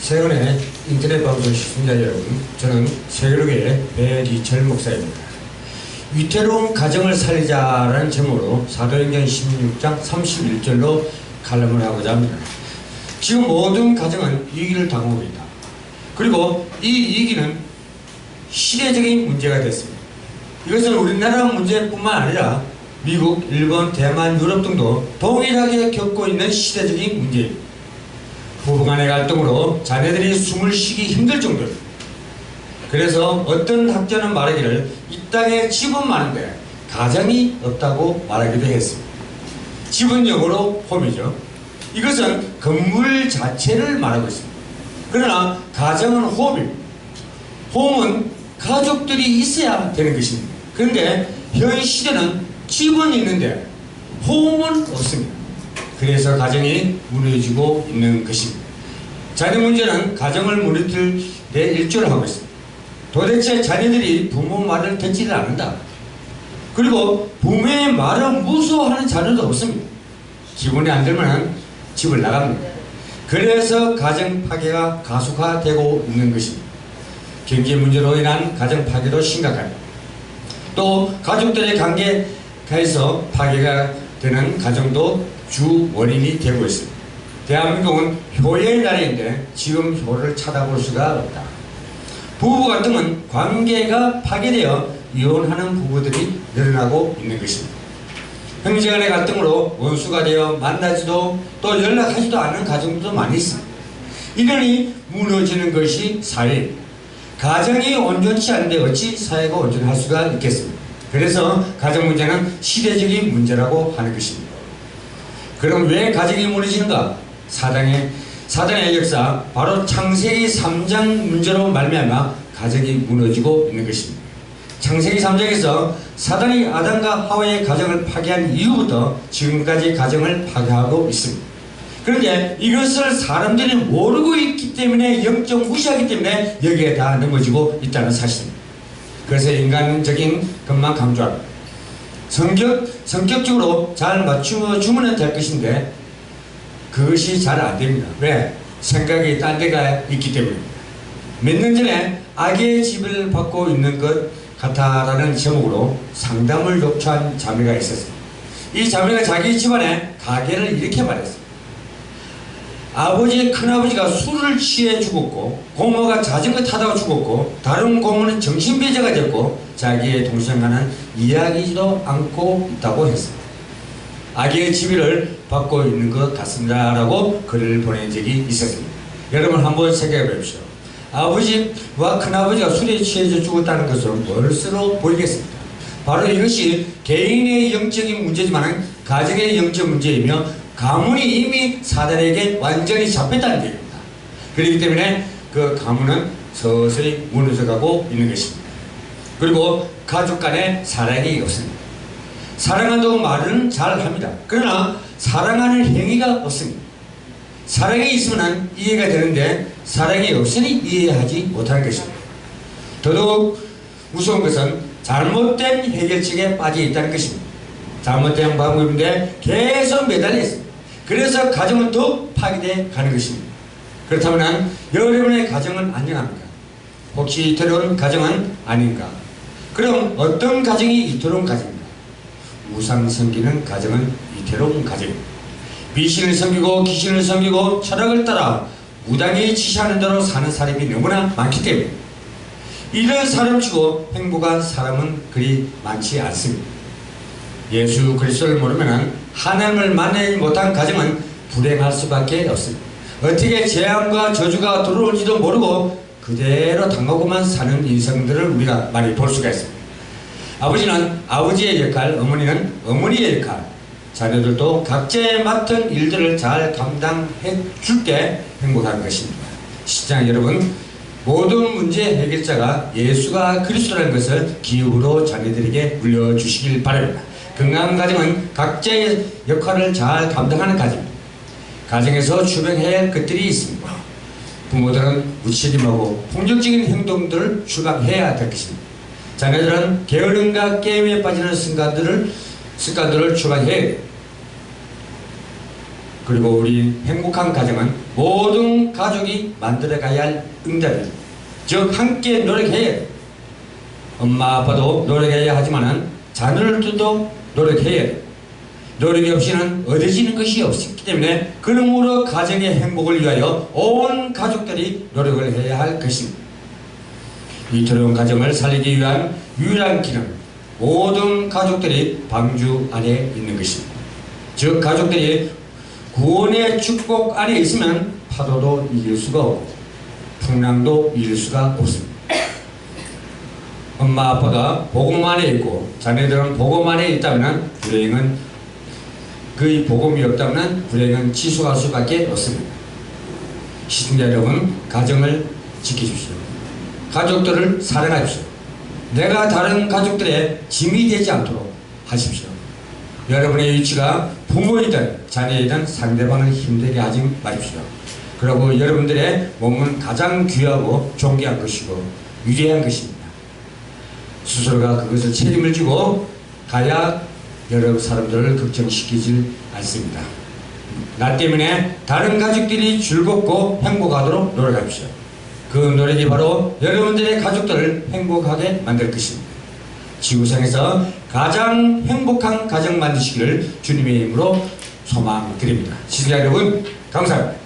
최근에 인터넷 방송 시청자 여러분, 저는 세계로교의 배기철 목사입니다. 위태로운 가정을 살리자라는 제목으로 사도행전 16장 31절로 칼럼을 하고자 합니다. 지금 모든 가정은 위기를 당하고 있다. 그리고 이 위기는 시대적인 문제가 됐습니다. 이것은 우리나라 문제뿐만 아니라 미국, 일본, 대만, 유럽 등도 동일하게 겪고 있는 시대적인 문제입니다. 부부간의 갈등으로 자녀들이 숨을 쉬기 힘들 정도로. 그래서 어떤 학자는 말하기를 이 땅에 집은 많은데 가정이 없다고 말하기도 했습니다. 집은 영어로 홈이죠. 이것은 건물 자체를 말하고 있습니다. 그러나 가정은 홈입니다. 홈은 가족들이 있어야 되는 것입니다. 그런데 현 시대는 집은 있는데 홈은 없습니다. 그래서 가정이 무너지고 있는 것입니다. 자녀 문제는 가정을 무너뜨릴 데 일조를 하고 있습니다. 도대체 자녀들이 부모 말을 듣지를 않는다. 그리고 부모의 말을 무서워하는 자녀도 없습니다. 기분이 안 들면 집을 나갑니다. 그래서 가정 파괴가 가속화되고 있는 것입니다. 경제 문제로 인한 가정 파괴도 심각합니다. 또 가족들의 관계에서 파괴가 되는 가정도 주 원인이 되고 있습니다. 대한민국은 효의 나라인데 지금 효를 찾아볼 수가 없다. 부부 갈등은 관계가 파괴되어 이혼하는 부부들이 늘어나고 있는 것입니다. 형제간의 갈등으로 원수가 되어 만나지도 또 연락하지도 않는 가정도 많이 있습니다. 이러니 무너지는 것이 사회입니다. 가정이 온전치 않은데 어찌 사회가 온전할 수가 있겠습니까? 그래서 가정 문제는 시대적인 문제라고 하는 것입니다. 그럼 왜 가정이 무너지는가? 사단의 역사, 바로 창세기 3장 문제로 말미암아 가정이 무너지고 있는 것입니다. 창세기 3장에서 사단이 아담과 하와의 가정을 파괴한 이후부터 지금까지 가정을 파괴하고 있습니다. 그런데 이것을 사람들이 모르고 있기 때문에, 영적 무시하기 때문에 여기에 다 넘어지고 있다는 사실입니다. 그래서 인간적인 것만 강조합니다. 성격적으로 잘 맞추면 될 것인데 그것이 잘 안 됩니다. 왜? 생각이 딴 데가 있기 때문입니다. 몇 년 전에 악의 지배를 받고 있는 것 같아라는 제목으로 상담을 요청한 자매가 있었습니다. 이 자매가 자기 집안에 가게를 이렇게 말했습니다. 아버지의 큰아버지가 술을 취해 죽었고, 고모가 자전거 타다가 죽었고, 다른 고모는 정신배제가 됐고, 자기의 동생과는 이야기지도 않고 있다고 했습니다. 악의 지배를 받고 있는 것 같습니다 라고 글을 보낸 적이 있었습니다. 여러분 한번 생각해 보십시오. 아버지와 큰아버지가 술에 취해서 죽었다는 것은 뭘로 보이겠습니까? 바로 이것이 개인의 영적인 문제지만 가정의 영적 문제이며 가문이 이미 사단에게 완전히 잡혔다는 얘기입니다. 그렇기 때문에 그 가문은 서서히 무너져가고 있는 것입니다. 그리고 가족 간에 사랑이 없습니다. 사랑한다고 말은 잘 합니다. 그러나 사랑하는 행위가 없습니다. 사랑이 있으면 이해가 되는데 사랑이 없으니 이해하지 못하는 것입니다. 더더욱 무서운 것은 잘못된 해결책에 빠져 있다는 것입니다. 잘못된 방법인데 계속 매달려 있습니다. 그래서 가정은 더 파괴되어 가는 것입니다. 그렇다면 여러분의 가정은 안녕합니까? 혹시 이태로운 가정은 아닌가? 그럼 어떤 가정이 이태로운 가정입니까? 우상 섬기는 가정은 이태로운 가정입니다. 미신을 섬기고 귀신을 섬기고 철학을 따라 무당이 지시하는 대로 사는 사람이 너무나 많기 때문에 이런 사람치고 행복한 사람은 그리 많지 않습니다. 예수 그리스도를 모르면 하나님을 만나지 못한 가정은 불행할 수밖에 없습니다. 어떻게 재앙과 저주가 들어올지도 모르고 그대로 당하고만 사는 인생들을 우리가 많이 볼 수가 있습니다. 아버지는 아버지의 역할, 어머니는 어머니의 역할, 자녀들도 각자의 맡은 일들을 잘 감당해 줄 때 행복한 것입니다. 시청자 여러분, 모든 문제 해결자가 예수가 그리스도라는 것을 기업으로 자녀들에게 물려주시길 바랍니다. 건강한 가정은 각자의 역할을 잘 감당하는 가정입니다. 가정에서 추방해야 할 것들이 있습니다. 부모들은 무책임하고 폭력적인 행동들을 추방해야 될 것입니다. 자녀들은 게으름과 게임에 빠지는 습관들을 추방해야 됩니다. 그리고 우리 행복한 가정은 모든 가족이 만들어가야 할 응답입니다. 즉 함께 노력해야 해요. 엄마 아빠도 노력해야 하지만 자녀들도 노력해야 해요. 노력이 없이는 얻어지는 것이 없기 때문에 그러므로 가정의 행복을 위하여 온 가족들이 노력을 해야 할 것입니다. 위태로운 가정을 살리기 위한 유일한 길은 모든 가족들이 방주 안에 있는 것입니다. 즉 가족들이 구원의 축복 안에 있으면 파도도 이길 수가 없고 풍랑도 이길 수가 없습니다. 엄마 아빠가 복음 안에 있고 자녀들은 복음 안에 있다면 불행은 그 복음이 없다면 불행은 지속할 수밖에 없습니다. 시청자 여러분, 가정을 지켜주십시오. 가족들을 사랑하십시오. 내가 다른 가족들의 짐이 되지 않도록 하십시오. 여러분의 위치가 부모이든 자녀이든 상대방을 힘들게 하지 마십시오. 그리고 여러분들의 몸은 가장 귀하고 존귀한 것이고 위대한 것입니다. 스스로가 그것을 책임을 지고 가야 여러 사람들을 걱정시키지 않습니다. 나 때문에 다른 가족들이 즐겁고 행복하도록 노력합시오. 그 노력이 바로 여러분들의 가족들을 행복하게 만들 것입니다. 지구상에서 가장 행복한 가정 만드시기를 주님의 이름으로 소망드립니다. 시청자 여러분, 감사합니다.